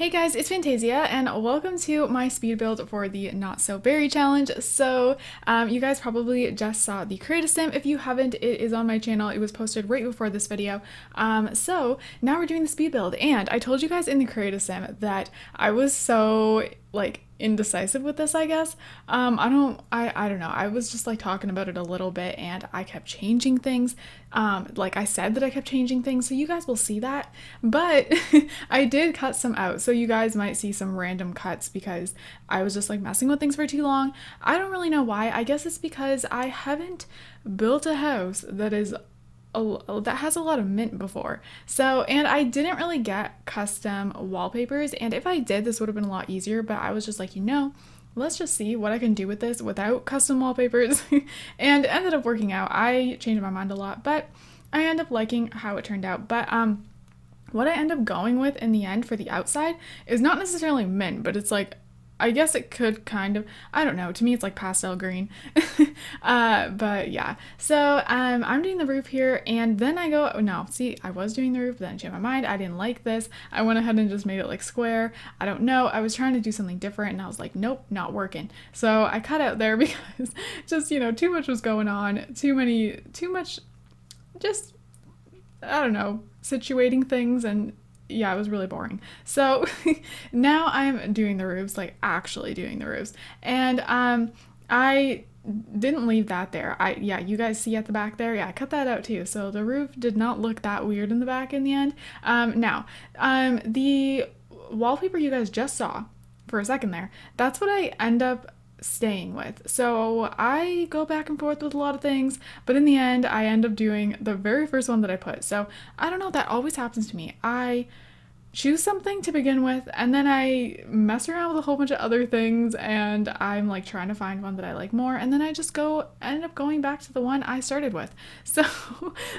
Hey guys, it's Fantayzia, and welcome to my speed build for the Not So Berry Challenge. So, you guys probably just saw the create a sim. If you haven't, it is on my channel. It was posted right before this video. So now we're doing the speed build, and I told you guys in the create a sim that I was so indecisive with this, I guess. I don't know. I was just talking about it a little bit and I kept changing things. I said that I kept changing things, so you guys will see that. But I did cut some out, so you guys might see some random cuts because I was just messing with things for too long. I don't really know why. I guess it's because I haven't built a house that has a lot of mint before. So, and I didn't really get custom wallpapers, and if I did, this would have been a lot easier, but I was just let's just see what I can do with this without custom wallpapers. And it ended up working out. I changed my mind a lot, but I end up liking how it turned out. But what I end up going with in the end for the outside is not necessarily mint, but it's I guess it could kind of, I don't know, to me it's pastel green. But yeah, so I'm doing the roof here, and then I go, oh no, see, I was doing the roof, then I changed my mind, I didn't like this, I went ahead and just made it square. I don't know, I was trying to do something different, and I was nope, not working. So I cut out there because just, too much was going on, too much, just, I don't know, situating things, and yeah, it was really boring. So now I'm doing the roofs, actually doing the roofs. And I didn't leave that there. Yeah, you guys see at the back there? Yeah, I cut that out too. So the roof did not look that weird in the back in the end. The wallpaper you guys just saw for a second there, that's what I end up staying with. So I go back and forth with a lot of things, but in the end I end up doing the very first one that I put. So I don't know, that always happens to me. I choose something to begin with, and then I mess around with a whole bunch of other things, and I'm trying to find one that I like more, and then I just end up going back to the one I started with. So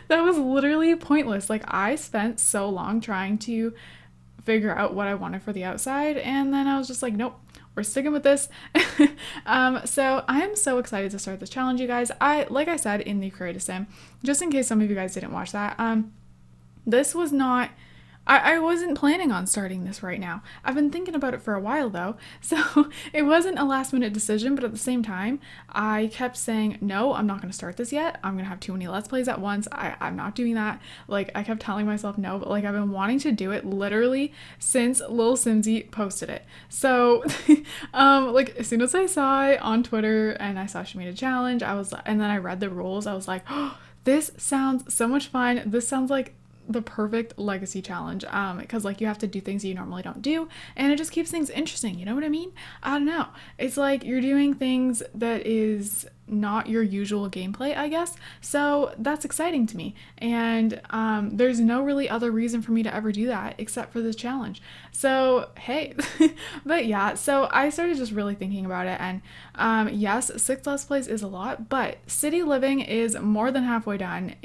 that was literally pointless. I spent so long trying to figure out what I wanted for the outside, and then I was just nope, we're sticking with this. So I'm so excited to start this challenge, you guys. Like I said in the create a sim, just in case some of you guys didn't watch that, this was not, I wasn't planning on starting this right now. I've been thinking about it for a while though, so it wasn't a last minute decision, but at the same time, I kept saying, no, I'm not going to start this yet. I'm going to have too many Let's Plays at once. I'm not doing that. I kept telling myself no, but I've been wanting to do it literally since Lil Simsy posted it. So, as soon as I saw it on Twitter and I saw she made a challenge, and then I read the rules, I was like, oh, this sounds so much fun. This sounds like the perfect legacy challenge, because you have to do things you normally don't do, and it just keeps things interesting, you know what I mean? I don't know, it's you're doing things that is not your usual gameplay, I guess, so that's exciting to me, and there's no really other reason for me to ever do that except for this challenge. So hey. But yeah, so I started just really thinking about it, and yes, 6 Let's Plays is a lot, but City Living is more than halfway done,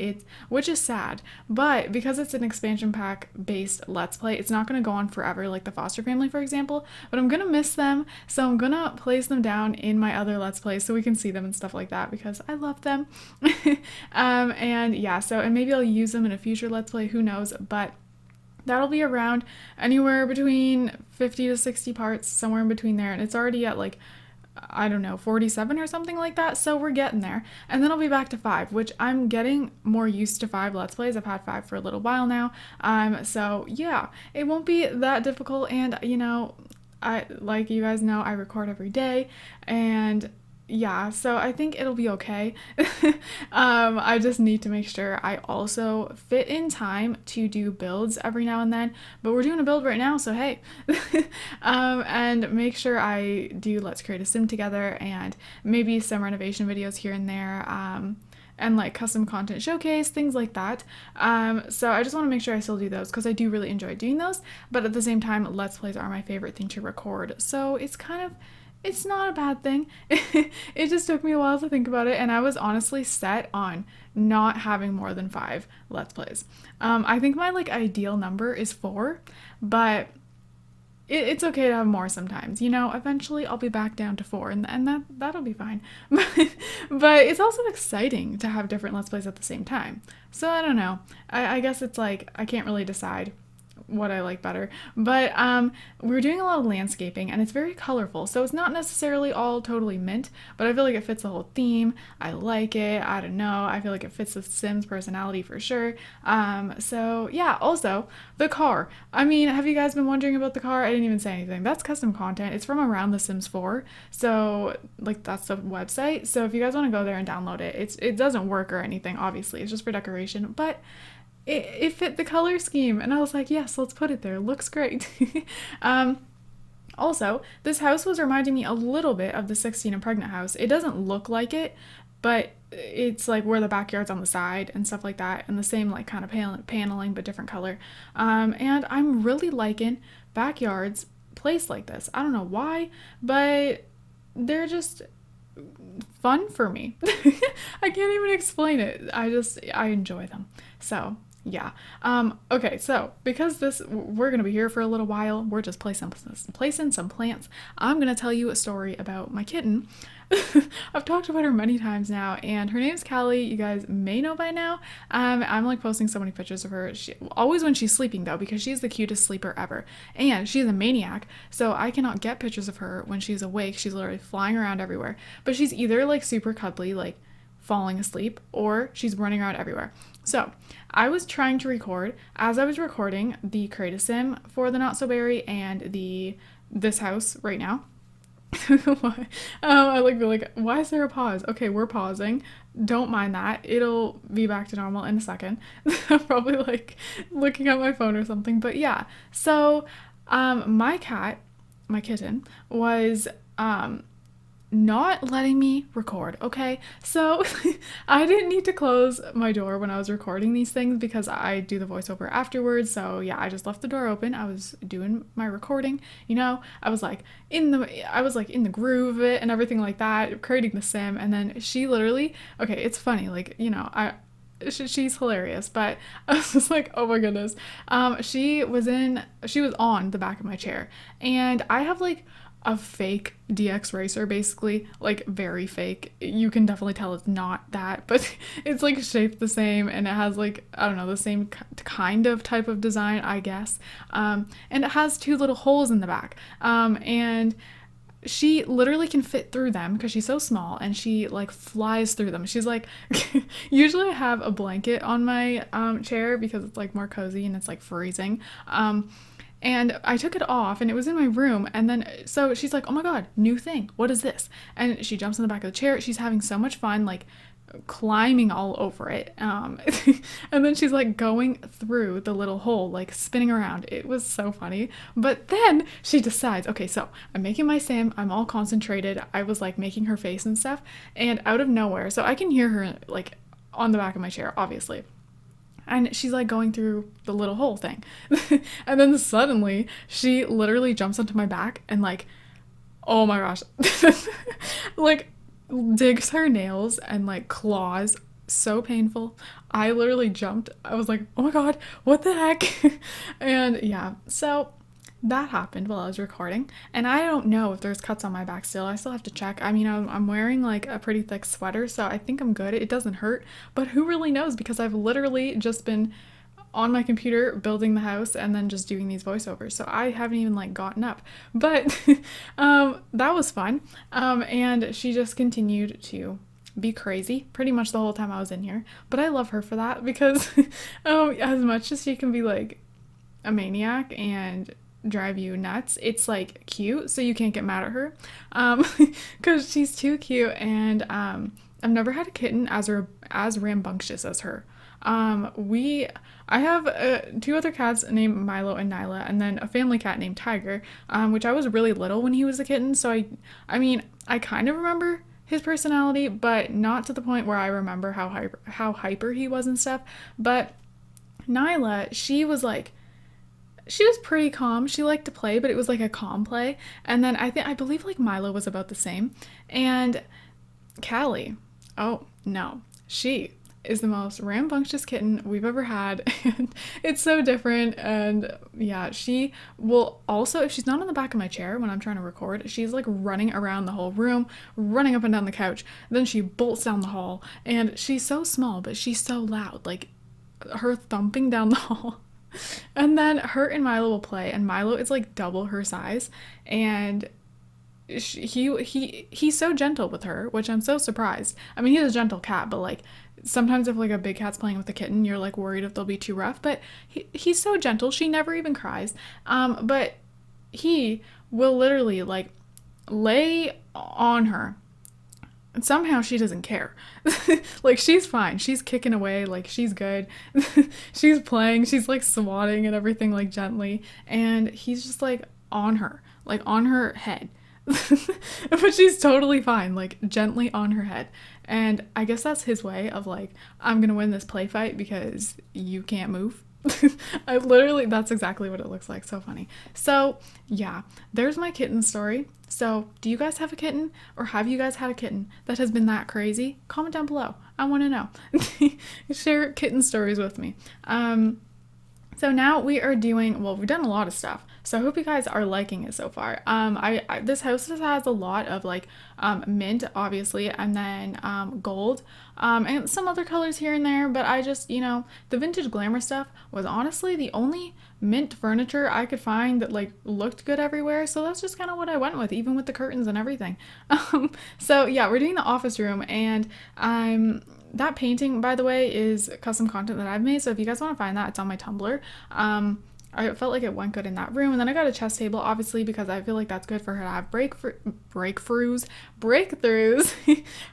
which is sad, but because it's an expansion pack based Let's Play, it's not going to go on forever like the Foster Family, for example, but I'm going to miss them, so I'm going to place them down in my other Let's Plays so we can see them and stuff like that, because I love them. And yeah, so, and maybe I'll use them in a future Let's Play, who knows, but that'll be around anywhere between 50 to 60 parts, somewhere in between there, and it's already at I don't know, 47 or something like that, so we're getting there. And then I'll be back to 5, which I'm getting more used to 5 Let's Plays. I've had 5 for a little while now, so yeah, it won't be that difficult, and like you guys know, I record every day, and yeah, so I think it'll be okay. I just need to make sure I also fit in time to do builds every now and then, but we're doing a build right now, so hey. And make sure I do Let's Create a Sim together, and maybe some renovation videos here and there, and custom content showcase, things like that. So I just want to make sure I still do those, because I do really enjoy doing those, but at the same time, Let's Plays are my favorite thing to record, so it's not a bad thing. It just took me a while to think about it, and I was honestly set on not having more than 5 Let's Plays. I think my ideal number is 4, but it's okay to have more sometimes, eventually I'll be back down to 4, and that'll be fine. But it's also exciting to have different Let's Plays at the same time, so I don't know, I guess it's I can't really decide what I like better. But we were doing a lot of landscaping and it's very colorful. So it's not necessarily all totally mint, but I feel like it fits the whole theme. I like it. I don't know. I feel like it fits the Sims personality for sure. So yeah, also the car. I mean, have you guys been wondering about the car? I didn't even say anything. That's custom content. It's from around The Sims 4. So like that's the website. So if you guys want to go there and download it, it doesn't work or anything, obviously. It's just for decoration, but it fit the color scheme. And I was like, yes, let's put it there. It looks great. Also, this house was reminding me a little bit of the 16 and Pregnant house. It doesn't look like it, but it's like where the backyard's on the side and stuff like that, and the same like kind of paneling but different color. And I'm really liking backyards placed like this. I don't know why, but they're just fun for me. I can't even explain it. I enjoy them. So yeah. Okay, so because we're gonna be here for a little while, we're just placing some plants. I'm gonna tell you a story about my kitten. I've talked about her many times now, and her name's Callie. You guys may know by now. I'm like posting so many pictures of her. Always when she's sleeping though, because she's the cutest sleeper ever, and she's a maniac. So I cannot get pictures of her when she's awake. She's literally flying around everywhere. But she's either like super cuddly, like falling asleep, or she's running around everywhere. So I was trying to record. As I was recording the Create a Sim for the Not So Berry and this house right now. Why? I like be like, why is there a pause? Okay, we're pausing. Don't mind that. It'll be back to normal in a second. I'm probably like looking at my phone or something. But yeah. So my kitten was not letting me record, okay? So I didn't need to close my door when I was recording these things because I do the voiceover afterwards. So yeah, I just left the door open. I was doing my recording, I was like in the groove of it and everything like that, creating the sim. And then she literally, okay, it's funny, like, she's hilarious, but I was just like, oh my goodness. She was on the back of my chair, and I have like a fake DX racer, basically, like very fake. You can definitely tell it's not that, but it's like shaped the same, and it has like, I don't know, the same kind of type of design, I guess. And it has 2 little holes in the back. And she literally can fit through them because she's so small, and she like flies through them. She's like, usually I have a blanket on my chair because it's like more cozy and it's like freezing. And I took it off and it was in my room, and then so she's like, oh my god, new thing, what is this? And she jumps in the back of the chair. She's having so much fun, like climbing all over it. And then she's like going through the little hole, like spinning around. It was so funny. But then she decides, okay, so I'm making my sim, I'm all concentrated. I was like making her face and stuff, and out of nowhere, so I can hear her like on the back of my chair, obviously. And she's like going through the little hole thing. And then suddenly she literally jumps onto my back and like, oh my gosh, like digs her nails and like claws. So painful. I literally jumped. I was like, oh my god, what the heck? And yeah, so that happened while I was recording, and I don't know if there's cuts on my back still. I still have to check. I mean, I'm wearing like a pretty thick sweater, so I think I'm good. It doesn't hurt, but who really knows, because I've literally just been on my computer building the house and then just doing these voiceovers, so I haven't even like gotten up. But that was fun. And she just continued to be crazy pretty much the whole time I was in here, but I love her for that, because as much as she can be like a maniac and drive you nuts, it's like cute, so you can't get mad at her, because she's too cute. And I've never had a kitten as rambunctious as her. I have 2 other cats named Milo and Nyla, and then a family cat named Tiger, which I was really little when he was a kitten, so I mean I kind of remember his personality, but not to the point where I remember how hyper he was and stuff. But Nyla, she was pretty calm. She liked to play, but it was like a calm play. And then I believe like Milo was about the same. And Callie, oh no, she is the most rambunctious kitten we've ever had, and it's so different. And yeah, she will also, if she's not on the back of my chair when I'm trying to record, she's like running around the whole room, running up and down the couch. Then she bolts down the hall, and she's so small, but she's so loud, like her thumping down the hall. And then her and Milo will play, and Milo is like double her size, and he's so gentle with her, which I'm so surprised. I mean, he's a gentle cat, but like sometimes if like a big cat's playing with a kitten, you're like worried if they'll be too rough. But he's so gentle. She never even cries. But he will literally like lay on her. And somehow she doesn't care. Like she's fine. She's kicking away. Like she's good. She's playing. She's like swatting and everything like gently. And he's just like on her head. But she's totally fine, like gently on her head. And I guess that's his way of like, I'm gonna win this play fight because you can't move. That's exactly what it looks like. So funny. So yeah, there's my kitten story. So do you guys have a kitten, or have you guys had a kitten that has been that crazy? Comment down below. I want to know. Share kitten stories with me. So now we are doing, well, we've done a lot of stuff. So I hope you guys are liking it so far. This house has a lot of like mint, obviously, and then gold, and some other colors here and there. But I just, the vintage glamour stuff was honestly the only mint furniture I could find that like looked good everywhere. So that's just kind of what I went with, even with the curtains and everything. So yeah, we're doing the office room, and that painting, by the way, is custom content that I've made. So if you guys want to find that, it's on my Tumblr. I felt like it went good in that room. And then I got a chess table, obviously, because I feel like that's good for her to have breakthroughs.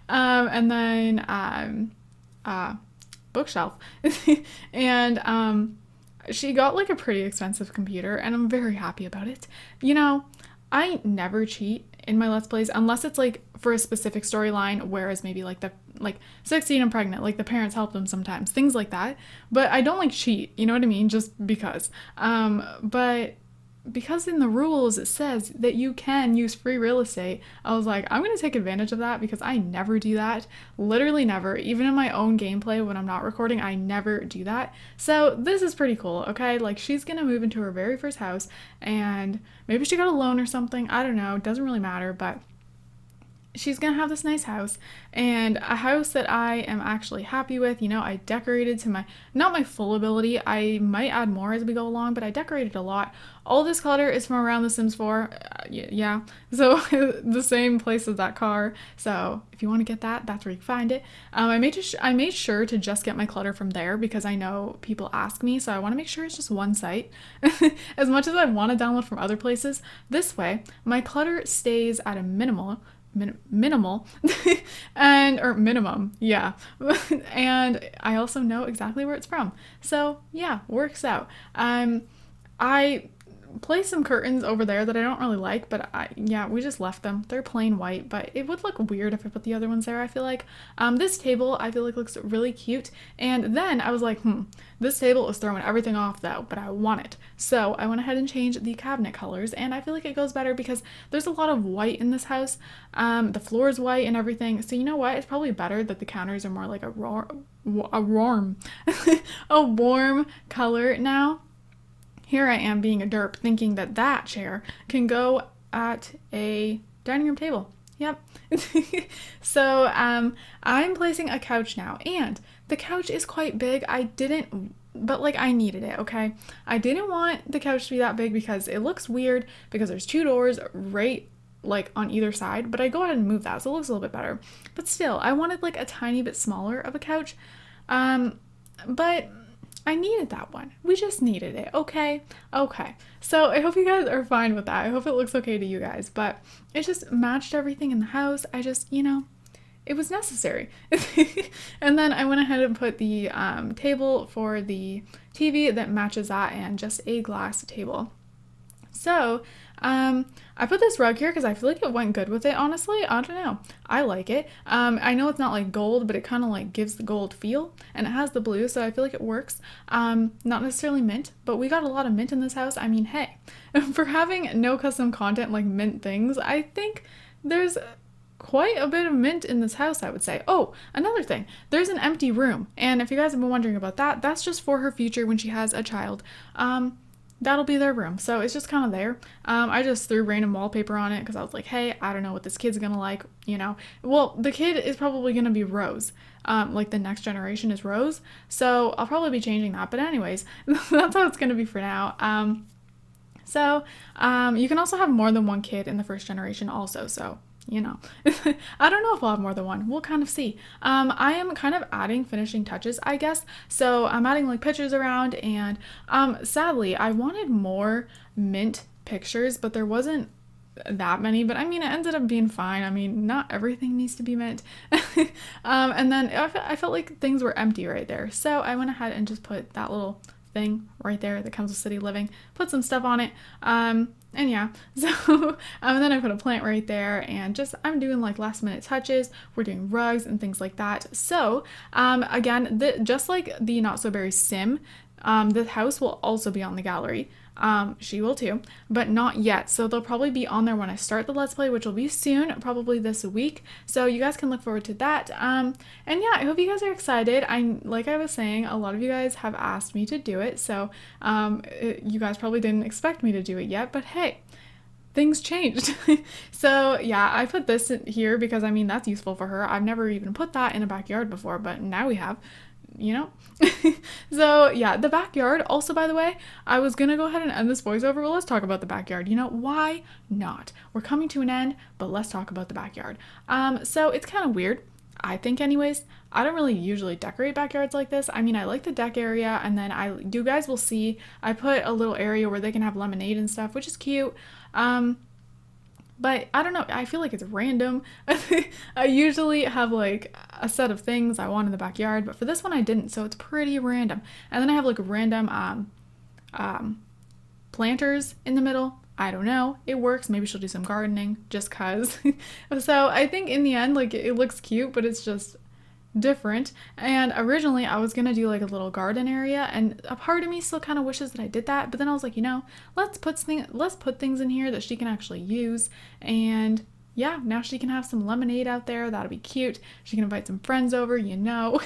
And then bookshelf. And she got like a pretty expensive computer, and I'm very happy about it. I never cheat in my Let's Plays unless it's like for a specific storyline, whereas maybe like 16 and pregnant, like the parents help them sometimes, things like that. But I don't like cheat, you know what I mean? Just because. But because in the rules it says that you can use free real estate, I was like, I'm gonna take advantage of that because I never do that. Literally never. Even in my own gameplay when I'm not recording, I never do that. So this is pretty cool, okay? Like she's gonna move into her very first house, and maybe she got a loan or something. I don't know. It doesn't really matter, but she's gonna have this nice house, and a house that I am actually happy with. I decorated to not my full ability. I might add more as we go along, but I decorated a lot. All this clutter is from around The Sims 4. Yeah, so the same place as that car. So if you want to get that, that's where you find it. I made sure to just get my clutter from there because I know people ask me, so I want to make sure it's just one site. As much as I want to download from other places, this way my clutter stays at a minimal or minimum, yeah. And I also know exactly where it's from, so yeah, works out. I placed some curtains over there that I don't really like, but we just left them. They're plain white, but it would look weird if I put the other ones there, I feel like. This table I feel like looks really cute, and then I was like, this table is throwing everything off though, but I want it. So I went ahead and changed the cabinet colors, and I feel like it goes better because there's a lot of white in this house. The floor is white and everything, so you know what? It's probably better that the counters are more like a warm a warm color now. Here I am being a derp thinking that chair can go at a dining room table. Yep. So I'm placing a couch now, and the couch is quite big. But like I needed it, okay? I didn't want the couch to be that big because it looks weird because there's 2 doors right like on either side, but I go ahead and move that so it looks a little bit better. But still, I wanted like a tiny bit smaller of a couch. But I needed that one. We just needed it, okay? Okay. So I hope you guys are fine with that. I hope it looks okay to you guys, but it just matched everything in the house. I just, it was necessary. And then I went ahead and put the table for the TV that matches that, and just a glass table. So I put this rug here because I feel like it went good with it, honestly. I don't know. I like it. I know it's not like gold, but it kind of like gives the gold feel, and it has the blue, so I feel like it works. Not necessarily mint, but we got a lot of mint in this house. I mean, hey, for having no custom content like mint things, I think there's quite a bit of mint in this house, I would say. Oh, another thing, there's an empty room, and if you guys have been wondering about that, that's just for her future when she has a child. that'll be their room. So it's just kind of there. I just threw random wallpaper on it because I was like, hey, I don't know what this kid's gonna like, you know. Well, the kid is probably gonna be Rose. Like the next generation is Rose. So I'll probably be changing that. But anyways, that's how it's gonna be for now. You can also have more than one kid in the first generation also. So you know, I don't know if we'll have more than one. We'll kind of see. I am kind of adding finishing touches, I guess. So I'm adding like pictures around, and sadly, I wanted more mint pictures, but there wasn't that many. But I mean, it ended up being fine. I mean, not everything needs to be mint. And then I felt like things were empty right there. So I went ahead and just put that little thing right there that comes with city living, put some stuff on it. And yeah, so and then I put a plant right there, and just I'm doing like last minute touches. We're doing rugs and things like that. So again, just like the Not So Berry sim, the house will also be on the gallery. She will too, but not yet. So they'll probably be on there when I start the Let's Play, which will be soon, probably this week. So you guys can look forward to that. And yeah, I hope you guys are excited. Like I was saying, a lot of you guys have asked me to do it. So you guys probably didn't expect me to do it yet, but hey, things changed. So yeah, I put this in here because I mean, that's useful for her. I've never even put that in a backyard before, but now we have. You know? So yeah, the backyard also, by the way, I was gonna go ahead and end this voiceover, but let's talk about the backyard. You know, why not? We're coming to an end, but let's talk about the backyard. So it's kind of weird, I think anyways. I don't really usually decorate backyards like this. I mean, I like the deck area, and then you guys will see I put a little area where they can have lemonade and stuff, which is cute. But I don't know, I feel like it's random. I usually have like a set of things I want in the backyard, but for this one I didn't, so it's pretty random. And then I have like random planters in the middle. I don't know, it works. Maybe she'll do some gardening just cause. So I think in the end, like, it looks cute, but it's just different. And originally I was gonna do like a little garden area, and a part of me still kind of wishes that I did that, but then I was like, you know, let's put things in here that she can actually use. And yeah, now she can have some lemonade out there. That'll be cute. She can invite some friends over, you know.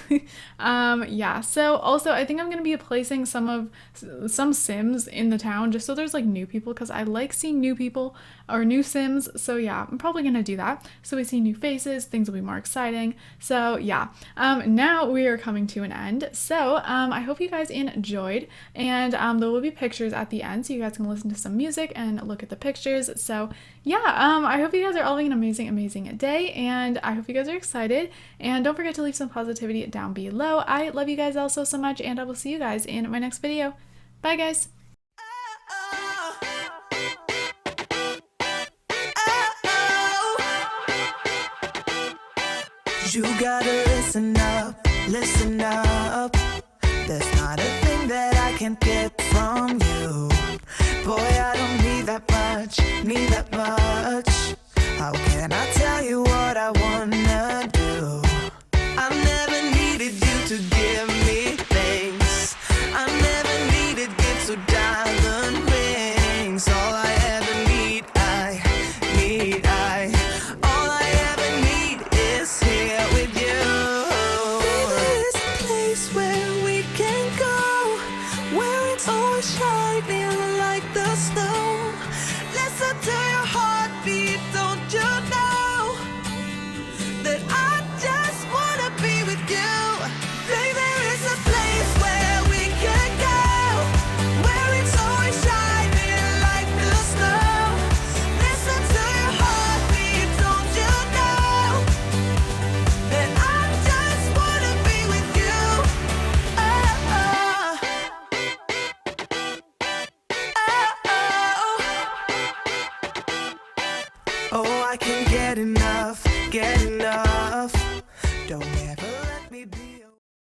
Yeah, so also I think I'm gonna be placing some Sims in the town just so there's like new people, because I like seeing new people or new Sims. So yeah, I'm probably gonna do that. So we see new faces, things will be more exciting. So yeah, now we are coming to an end. So I hope you guys enjoyed, and there will be pictures at the end so you guys can listen to some music and look at the pictures. So yeah, I hope you guys are all having an amazing day, and I hope you guys are excited, and don't forget to leave some positivity down below. I love you guys all so much, and I will see you guys in my next video. Bye guys. You gotta listen up, listen up. There's not a thing that I can't get from you. Boy, I don't need that much. How can I tell you what I wanna do? I never needed you to give me things. I never needed gifts or diamond rings. All I ever need, all I ever need is here with you. Baby, there's a place where we can go, where it's always shining like the snow. Listen to your heartbeat, don't you know that I just wanna be with you? Baby, there is a place where we can go, where it's always shining like the snow. Listen to your heartbeat, don't you know that I just wanna be with you? Oh, I can't get enough. Don't ever let me be.